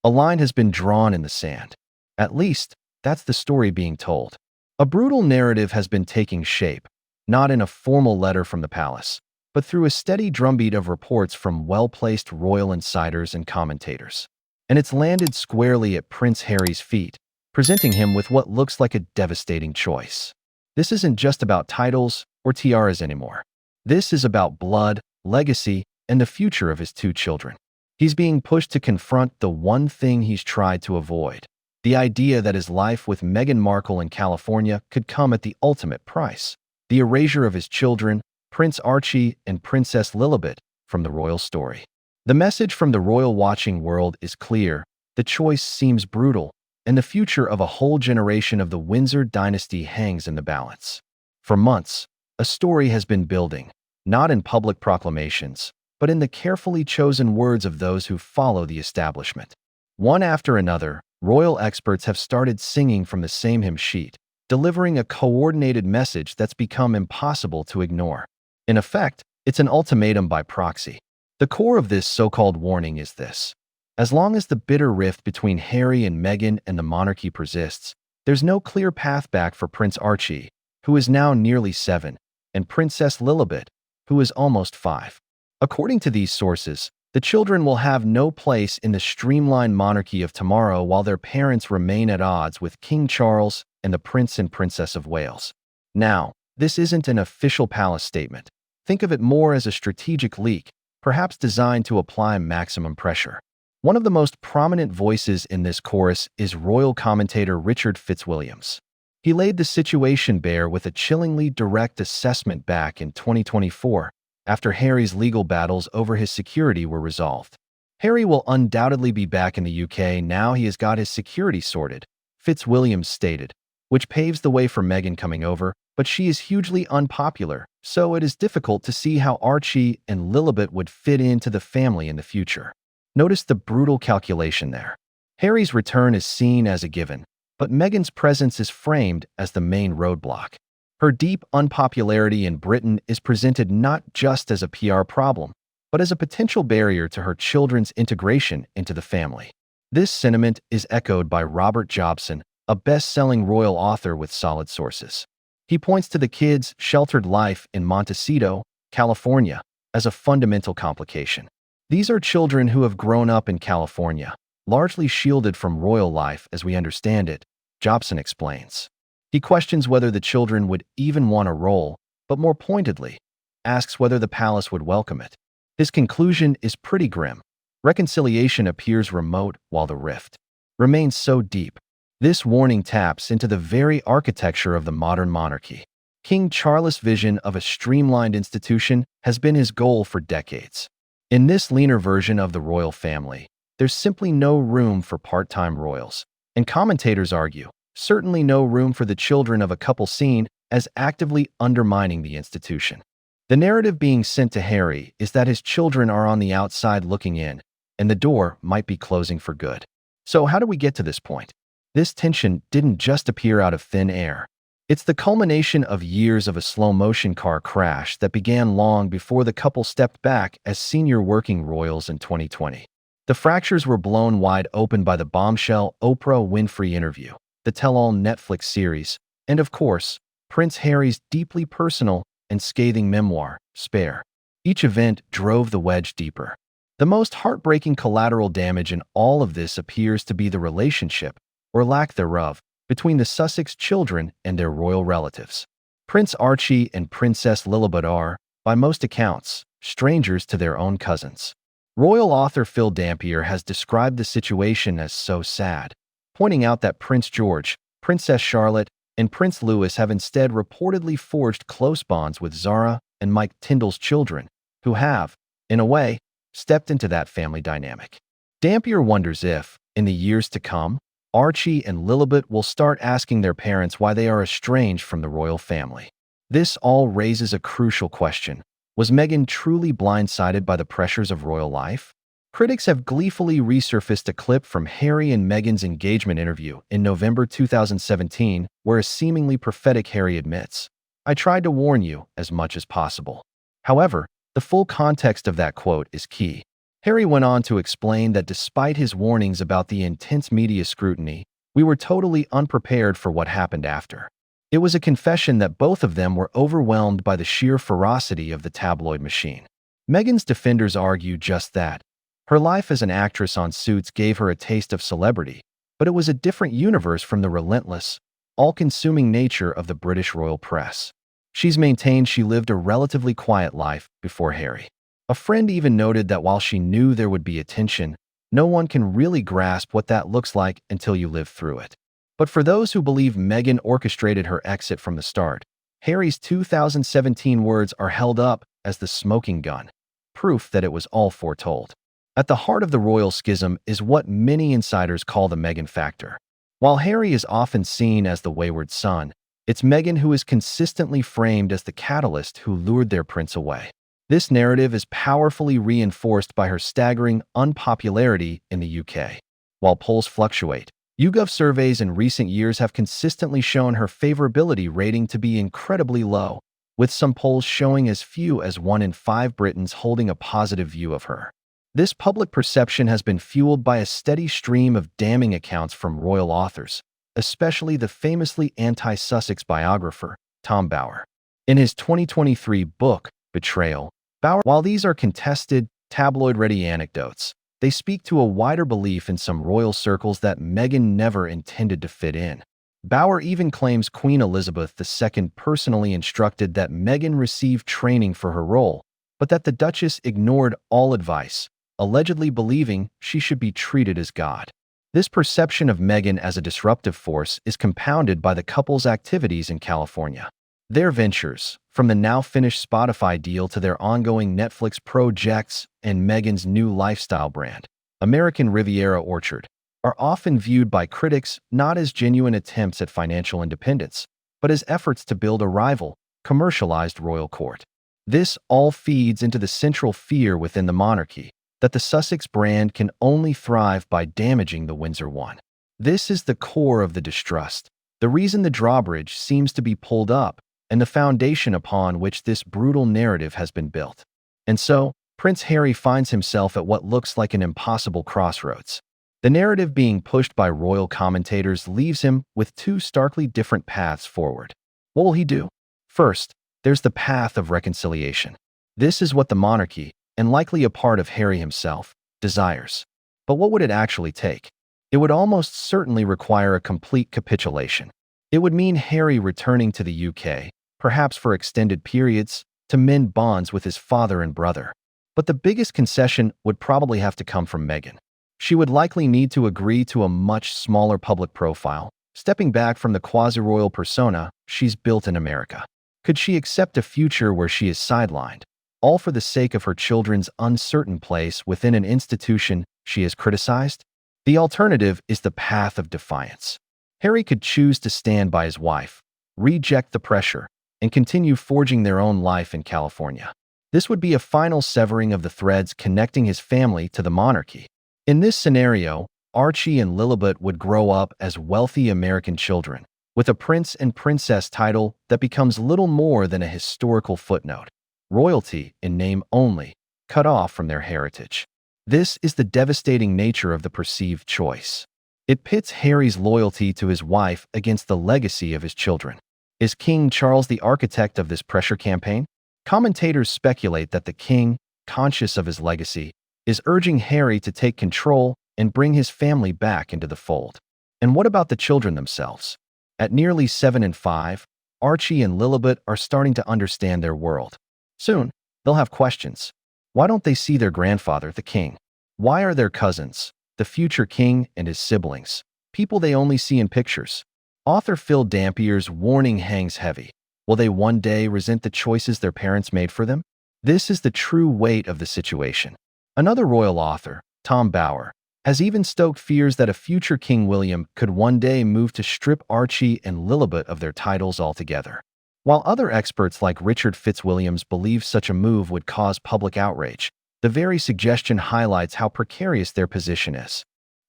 A line has been drawn in the sand. At least, that's the story being told. A brutal narrative has been taking shape, not in a formal letter from the palace, but through a steady drumbeat of reports from well-placed royal insiders and commentators. And it's landed squarely at Prince Harry's feet, presenting him with what looks like a devastating choice. This isn't just about titles or tiaras anymore. This is about blood, legacy, and the future of his two children. He's being pushed to confront the one thing he's tried to avoid, the idea that his life with Meghan Markle in California could come at the ultimate price, the erasure of his children, Prince Archie and Princess Lilibet, from the royal story. The message from the royal watching world is clear, the choice seems brutal, and the future of a whole generation of the Windsor dynasty hangs in the balance. For months, a story has been building, not in public proclamations, but in the carefully chosen words of those who follow the establishment. One after another, royal experts have started singing from the same hymn sheet, delivering a coordinated message that's become impossible to ignore. In effect, it's an ultimatum by proxy. The core of this so-called warning is this: as long as the bitter rift between Harry and Meghan and the monarchy persists, there's no clear path back for Prince Archie, who is now nearly 7, and Princess Lilibet, who is almost 5. According to these sources, the children will have no place in the streamlined monarchy of tomorrow while their parents remain at odds with King Charles and the Prince and Princess of Wales. Now, this isn't an official palace statement. Think of it more as a strategic leak, perhaps designed to apply maximum pressure. One of the most prominent voices in this chorus is royal commentator Richard Fitzwilliams. He laid the situation bare with a chillingly direct assessment back in 2024, after Harry's legal battles over his security were resolved. Harry will undoubtedly be back in the UK now he has got his security sorted, Fitzwilliams stated, which paves the way for Meghan coming over, but she is hugely unpopular, so it is difficult to see how Archie and Lilibet would fit into the family in the future. Notice the brutal calculation there. Harry's return is seen as a given, but Meghan's presence is framed as the main roadblock. Her deep unpopularity in Britain is presented not just as a PR problem, but as a potential barrier to her children's integration into the family. This sentiment is echoed by Robert Jobson, a best-selling royal author with solid sources. He points to the kids' sheltered life in Montecito, California, as a fundamental complication. These are children who have grown up in California, largely shielded from royal life as we understand it, Jobson explains. He questions whether the children would even want a role, but more pointedly, asks whether the palace would welcome it. His conclusion is pretty grim. Reconciliation appears remote while the rift remains so deep. This warning taps into the very architecture of the modern monarchy. King Charles' vision of a streamlined institution has been his goal for decades. In this leaner version of the royal family, there's simply no room for part-time royals, and commentators argue, certainly no room for the children of a couple seen as actively undermining the institution. The narrative being sent to Harry is that his children are on the outside looking in, and the door might be closing for good. So how do we get to this point? This tension didn't just appear out of thin air. It's the culmination of years of a slow-motion car crash that began long before the couple stepped back as senior working royals in 2020. The fractures were blown wide open by the Bombshell Oprah Winfrey interview, the tell-all Netflix series, and of course, Prince Harry's deeply personal and scathing memoir, Spare. Each event drove the wedge deeper. The most heartbreaking collateral damage in all of this appears to be the relationship, or lack thereof, between the Sussex children and their royal relatives. Prince Archie and Princess Lilibet are, by most accounts, strangers to their own cousins. Royal author Phil Dampier has described the situation as so sad, pointing out that Prince George, Princess Charlotte, and Prince Louis have instead reportedly forged close bonds with Zara and Mike Tyndall's children, who have, in a way, stepped into that family dynamic. Dampier wonders if, in the years to come, Archie and Lilibet will start asking their parents why they are estranged from the royal family. This all raises a crucial question. Was Meghan truly blindsided by the pressures of royal life? Critics have gleefully resurfaced a clip from Harry and Meghan's engagement interview in November 2017, where a seemingly prophetic Harry admits, "I tried to warn you as much as possible." However, the full context of that quote is key. Harry went on to explain that despite his warnings about the intense media scrutiny, we were totally unprepared for what happened after. It was a confession that both of them were overwhelmed by the sheer ferocity of the tabloid machine. Meghan's defenders argue just that. Her life as an actress on Suits gave her a taste of celebrity, but it was a different universe from the relentless, all-consuming nature of the British royal press. She's maintained she lived a relatively quiet life before Harry. A friend even noted that while she knew there would be attention, no one can really grasp what that looks like until you live through it. But for those who believe Meghan orchestrated her exit from the start, Harry's 2017 words are held up as the smoking gun, proof that it was all foretold. At the heart of the royal schism is what many insiders call the Meghan factor. While Harry is often seen as the wayward son, it's Meghan who is consistently framed as the catalyst who lured their prince away. This narrative is powerfully reinforced by her staggering unpopularity in the UK. While polls fluctuate, YouGov surveys in recent years have consistently shown her favorability rating to be incredibly low, with some polls showing as few as 1 in 5 Britons holding a positive view of her. This public perception has been fueled by a steady stream of damning accounts from royal authors, especially the famously anti-Sussex biographer, Tom Bower. In his 2023 book, Betrayal, Bower, while these are contested, tabloid-ready anecdotes, they speak to a wider belief in some royal circles that Meghan never intended to fit in. Bower even claims Queen Elizabeth II personally instructed that Meghan receive training for her role, but that the Duchess ignored all advice, allegedly believing she should be treated as God. This perception of Meghan as a disruptive force is compounded by the couple's activities in California. Their ventures, from the now-finished Spotify deal to their ongoing Netflix projects and Meghan's new lifestyle brand, American Riviera Orchard, are often viewed by critics not as genuine attempts at financial independence, but as efforts to build a rival, commercialized royal court. This all feeds into the central fear within the monarchy, that the Sussex brand can only thrive by damaging the Windsor one. This is the core of the distrust, the reason the drawbridge seems to be pulled up, and the foundation upon which this brutal narrative has been built. And so, Prince Harry finds himself at what looks like an impossible crossroads. The narrative being pushed by royal commentators leaves him with two starkly different paths forward. What will he do? First, there's the path of reconciliation. This is what the monarchy, and likely a part of Harry himself, desires. But what would it actually take? It would almost certainly require a complete capitulation. It would mean Harry returning to the UK, perhaps for extended periods, to mend bonds with his father and brother. But the biggest concession would probably have to come from Meghan. She would likely need to agree to a much smaller public profile, stepping back from the quasi-royal persona she's built in America. Could she accept a future where she is sidelined, all for the sake of her children's uncertain place within an institution she has criticized? The alternative is the path of defiance. Harry could choose to stand by his wife, reject the pressure, and continue forging their own life in California. This would be a final severing of the threads connecting his family to the monarchy. In this scenario, Archie and Lilibet would grow up as wealthy American children, with a prince and princess title that becomes little more than a historical footnote. Royalty, in name only, cut off from their heritage. This is the devastating nature of the perceived choice. It pits Harry's loyalty to his wife against the legacy of his children. Is King Charles the architect of this pressure campaign? Commentators speculate that the king, conscious of his legacy, is urging Harry to take control and bring his family back into the fold. And what about the children themselves? At nearly 7 and 5, Archie and Lilibet are starting to understand their world. Soon, they'll have questions. Why don't they see their grandfather, the king? Why are their cousins, the future king and his siblings, people they only see in pictures? Author Phil Dampier's warning hangs heavy. Will they one day resent the choices their parents made for them? This is the true weight of the situation. Another royal author, Tom Bower, has even stoked fears that a future King William could one day move to strip Archie and Lilibet of their titles altogether. While other experts like Richard Fitzwilliams believe such a move would cause public outrage, The very suggestion highlights how precarious their position is.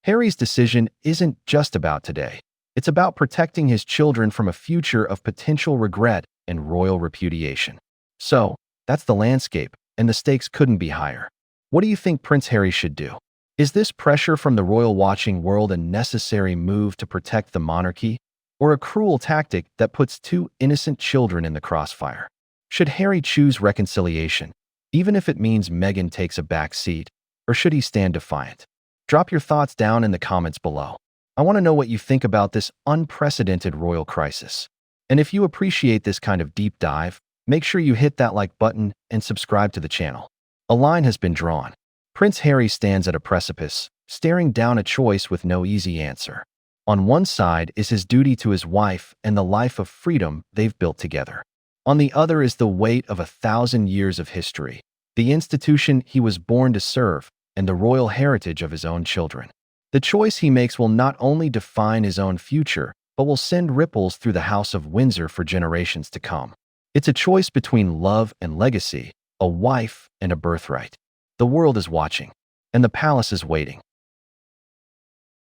Harry's decision isn't just about today. It's about protecting his children from a future of potential regret and royal repudiation. So, that's the landscape, and the stakes couldn't be higher. What do you think Prince Harry should do? Is this pressure from the royal watching world a necessary move to protect the monarchy, or a cruel tactic that puts two innocent children in the crossfire? Should Harry choose reconciliation, even if it means Meghan takes a back seat, or should he stand defiant? Drop your thoughts down in the comments below. I want to know what you think about this unprecedented royal crisis. And if you appreciate this kind of deep dive, make sure you hit that like button and subscribe to the channel. A line has been drawn. Prince Harry stands at a precipice, staring down a choice with no easy answer. On one side is his duty to his wife and the life of freedom they've built together. On the other is the weight of 1,000 years of history, the institution he was born to serve, and the royal heritage of his own children. The choice he makes will not only define his own future, but will send ripples through the House of Windsor for generations to come. It's a choice between love and legacy, a wife and a birthright. The world is watching, and the palace is waiting.